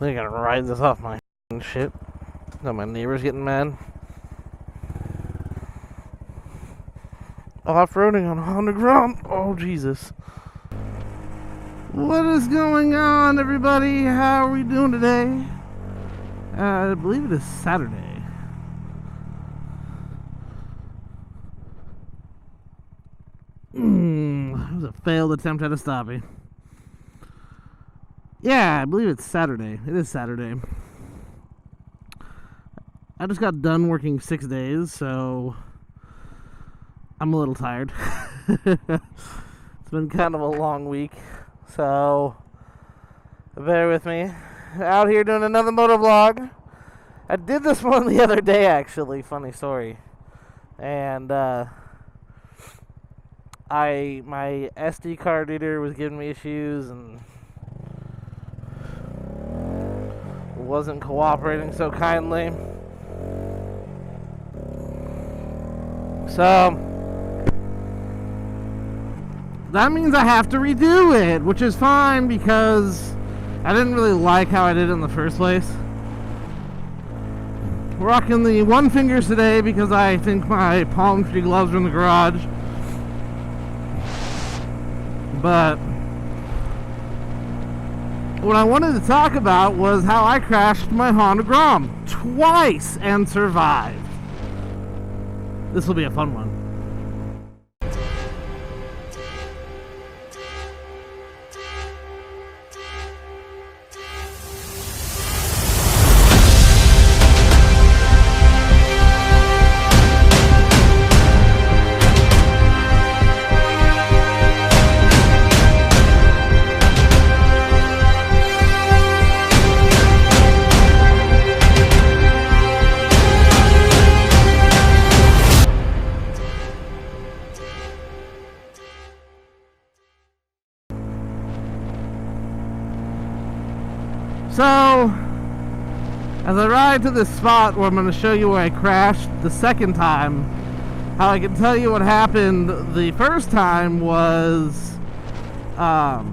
I gotta ride this off my shit. Now my neighbor's getting mad. Off-roading on a Honda Grom. Oh, Jesus. What is going on, everybody? How are we doing today? I believe it is Saturday. That was a failed attempt at a stoppie. Yeah, I believe it's Saturday. It is Saturday. I just got done working 6 days, so I'm a little tired. It's been kind of a long week, so bear with me. Out here doing another motovlog. I did this one the other day, actually. Funny story. And my SD card reader was giving me issues and wasn't cooperating so kindly. So that means I have to redo it, which is fine because I didn't really like how I did it in the first place. We're rocking the one fingers today because I think my palm tree gloves are in the garage. But what I wanted to talk about was how I crashed my Honda Grom twice and survived. This will be a fun one. So, as I ride to this spot where I'm going to show you where I crashed the second time, how I can tell you what happened the first time was, I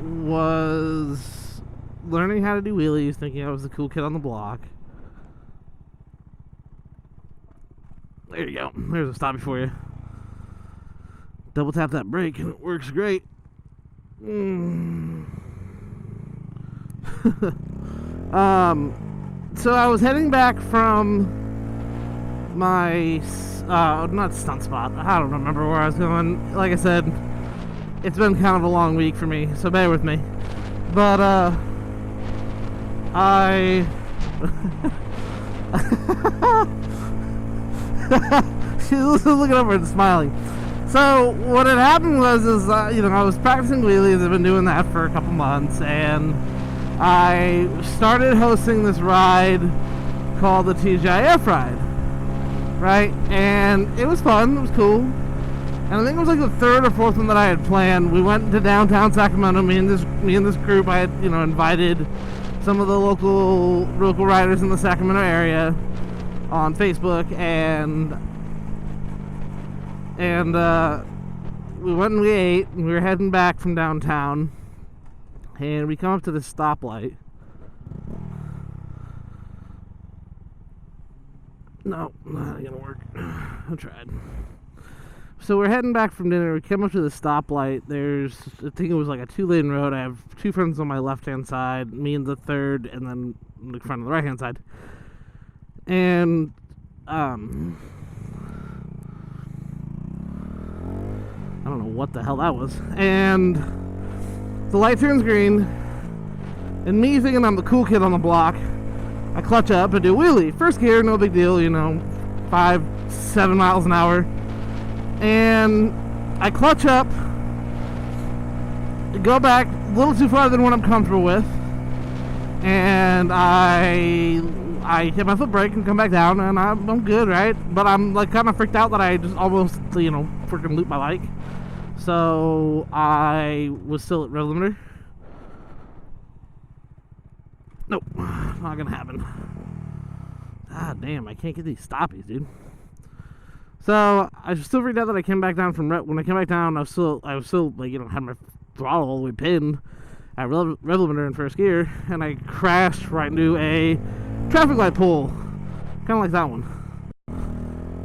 was learning how to do wheelies, thinking I was the cool kid on the block. There you go. There's a stoppie for you. Double tap that brake and it works great. So I was heading back from my not stunt spot. I don't remember where I was going. Like I said, it's been kind of a long week for me, so bear with me. But I she's looking over and smiling. So what had happened was I was practicing wheelies. I've been doing that for a couple months, and I started hosting this ride called the TGIF ride, right? And it was fun, it was cool. And I think it was like the third or fourth one that I had planned. We went to downtown Sacramento, me and this group. I had, invited some of the local riders in the Sacramento area on Facebook, and we went and we ate, and we were heading back from downtown. And we come up to this stoplight. No, not gonna work. I tried. So we're heading back from dinner. We come up to the stoplight. I think it was like a 2-lane road. I have two friends on my left-hand side, me in the third, and then the front on the right-hand side. And I don't know what the hell that was. And the light turns green, and me thinking I'm the cool kid on the block, I clutch up and do a wheelie. First gear, no big deal, 5-7 miles an hour. And I clutch up, go back a little too far than what I'm comfortable with, and I hit my foot brake and come back down, and I'm good, right? But I'm like kind of freaked out that I just almost, freaking looped my bike. So I was still at rev limiter. Nope, not gonna happen. Ah, damn, I can't get these stoppies, dude. So I was still freaked out that I came back down from when I came back down. I was still like, had my throttle all the way pinned. I rev limiter in first gear, and I crashed right into a traffic light pole. Kind of like that one.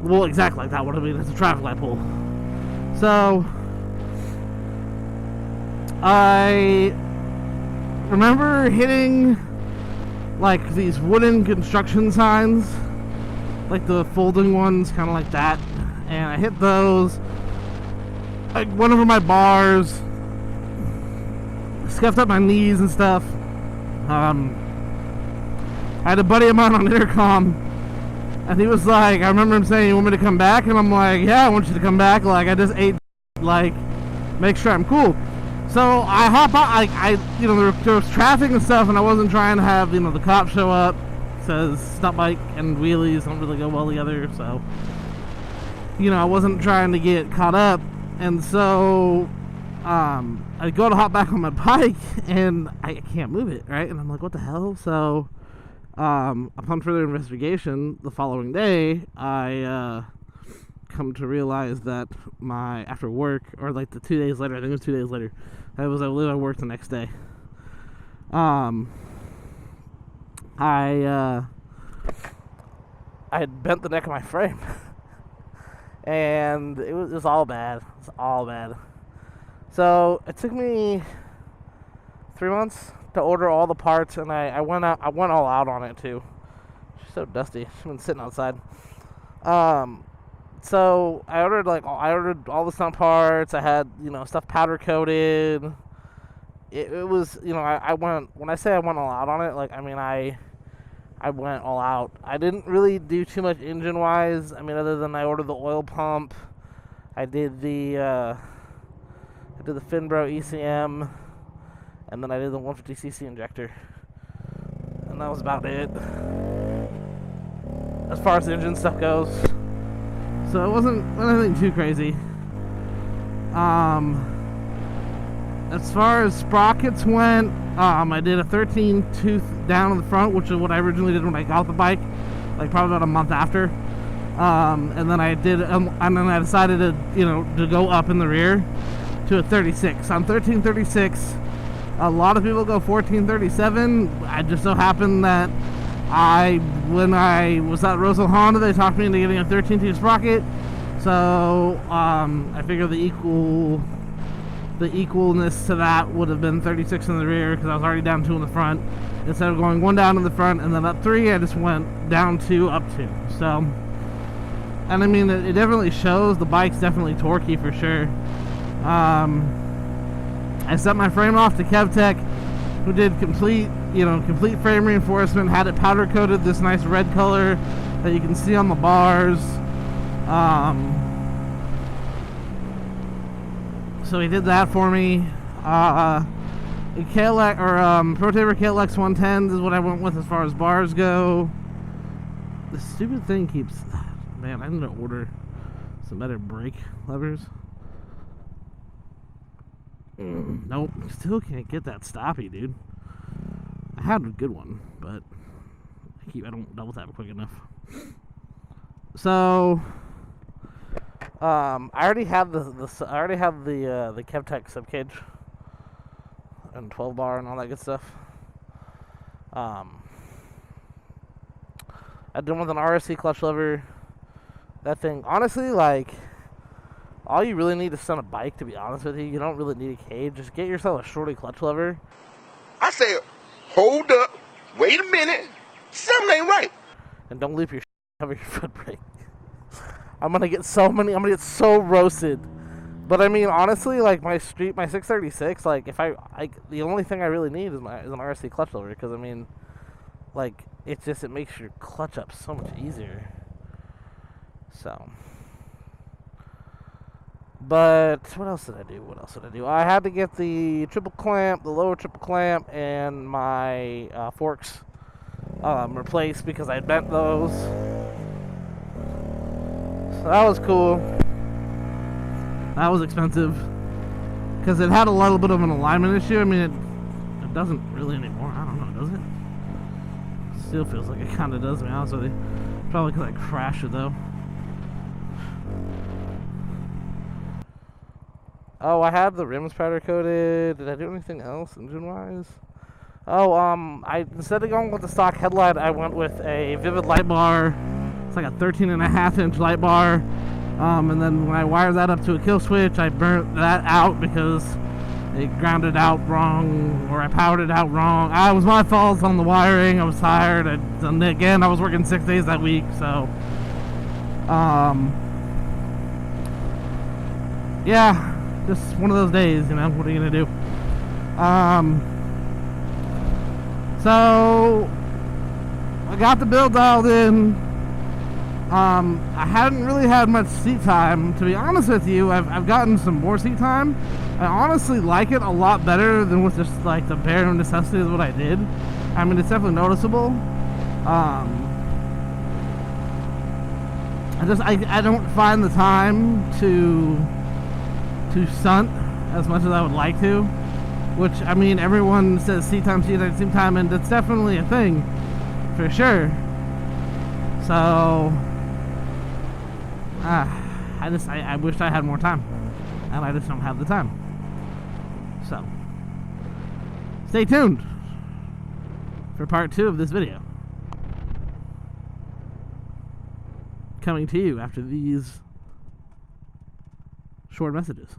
Well, exactly like that one. I mean, it's a traffic light pole. So, I remember hitting, like, these wooden construction signs, like the folding ones, kind of like that. And I hit those. I went over my bars, scuffed up my knees and stuff. I had a buddy of mine on intercom, and he was like, I remember him saying, "You want me to come back?" And I'm like, "Yeah, I want you to come back. Like, I just ate, like, make sure I'm cool." So I hop out, you know, there was traffic and stuff, and I wasn't trying to have, you know, the cops show up. It says stunt bike and wheelies don't really go well together, so, you know, I wasn't trying to get caught up. And so, I go to hop back on my bike, and I can't move it, right? And I'm like, what the hell? So, upon further investigation, the following day, I, come to realize that after work, or like the 2 days later, I think it was 2 days later, I believe I worked the next day. I had bent the neck of my frame. And it was all bad. It was all bad. So it took me 3 months to order all the parts, and I went all out on it too. She's so dusty. She's been sitting outside. So I ordered all the stunt parts. I had, you know, stuff powder coated. It was, you know, when I say I went all out on it, like, I mean, I went all out. I didn't really do too much engine-wise. I mean, other than I ordered the oil pump. I did the Finbro ECM, and then I did the 150cc injector. And that was about it, as far as the engine stuff goes. So it wasn't anything too crazy. As far as sprockets went, I did a 13 tooth down in the front, which is what I originally did when I got the bike, like probably about a month after. And then I decided to, you know, to go up in the rear to a 36. On 1336, a lot of people go 1437. I just so happened that when I was at Rosal Honda, they talked me into getting a 13 tooth sprocket. So I figured the equalness to that would have been 36 in the rear, because I was already down 2 in the front. Instead of going 1 down in the front and then up 3, I just went down 2, up 2. So, and I mean, it definitely shows. The bike's definitely torquey for sure. I sent my frame off to KevTech, who did complete frame reinforcement, had it powder coated this nice red color that you can see on the bars. So he did that for me. KLX ProTaper KLX 110s is what I went with as far as bars go. The stupid thing keeps, man, I need to order some better brake levers. Nope, still can't get that stoppy, dude. I had a good one, but I don't double tap it quick enough. So I already have the KevTech subcage and 12 bar and all that good stuff. I did one with an RSC clutch lever. That thing, honestly, like, all you really need is on a bike, to be honest with you. You don't really need a cage. Just get yourself a shorty clutch lever. I said, hold up, wait a minute, something ain't right. And don't leave your cover your foot brake. I'm gonna get so roasted. But I mean, honestly, like my 636, like the only thing I really need is an RSC clutch lever, because I mean, like, it makes your clutch up so much easier. So, but what else did I do? I had to get the lower triple clamp, and my forks replaced because I bent those. So that was cool. That was expensive because it had a little bit of an alignment issue. I mean, it doesn't really anymore. I don't know, does it? Still feels like it kind of does, to be honest with you. Probably because I crashed it though. Oh, I had the rims powder coated. Did I do anything else engine-wise? Oh, I instead of going with the stock headlight, I went with a Vivid light bar. It's like a 13.5-inch light bar. And then when I wired that up to a kill switch, I burnt that out because it grounded out wrong, or I powered it out wrong. It was my fault on the wiring. I was tired. And again, I was working 6 days that week, so yeah, just one of those days, you know. What are you gonna do? So I got the build dialed in. I hadn't really had much seat time, to be honest with you. I've gotten some more seat time. I honestly like it a lot better than with just like the bare necessity of what I did. I mean, it's definitely noticeable. I don't find the time to stunt as much as I would like to. Which, I mean, everyone says seat time, and it's definitely a thing, for sure. So, I wish I had more time, and I just don't have the time. So, stay tuned for part 2 of this video. Coming to you after these short messages.